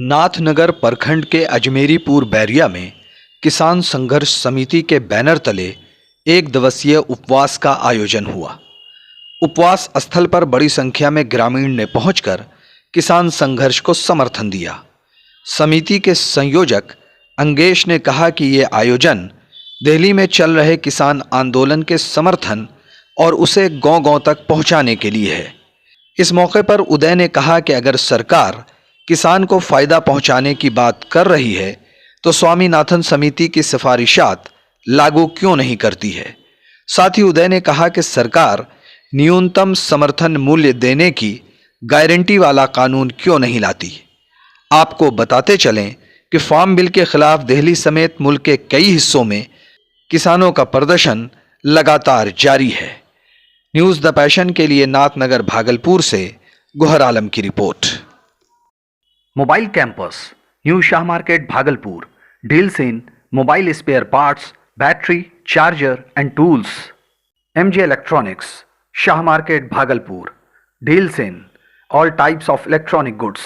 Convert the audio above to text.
नाथनगर प्रखंड के अजमेरीपुर बैरिया में किसान संघर्ष समिति के बैनर तले एक दिवसीय उपवास का आयोजन हुआ। उपवास स्थल पर बड़ी संख्या में ग्रामीण ने पहुंचकर किसान संघर्ष को समर्थन दिया। समिति के संयोजक अंगेश ने कहा कि ये आयोजन दिल्ली में चल रहे किसान आंदोलन के समर्थन और उसे गांव-गांव तक पहुंचाने के लिए है। इस मौके पर उदय ने कहा कि अगर सरकार किसान को फायदा पहुंचाने की बात कर रही है तो स्वामीनाथन समिति की सिफारिशात लागू क्यों नहीं करती है। साथ ही उदय ने कहा कि सरकार न्यूनतम समर्थन मूल्य देने की गारंटी वाला कानून क्यों नहीं लाती। आपको बताते चलें कि फार्म बिल के खिलाफ दिल्ली समेत मुल्क के कई हिस्सों में किसानों का प्रदर्शन लगातार जारी है। न्यूज़ द पैशन के लिए नाथनगर भागलपुर से गोहर आलम की report. Mobile campus, new Shah market Bhagalpur, deals in mobile spare parts, battery, charger and tools. MJ electronics, Shah market Bhagalpur, deals in all types of electronic goods.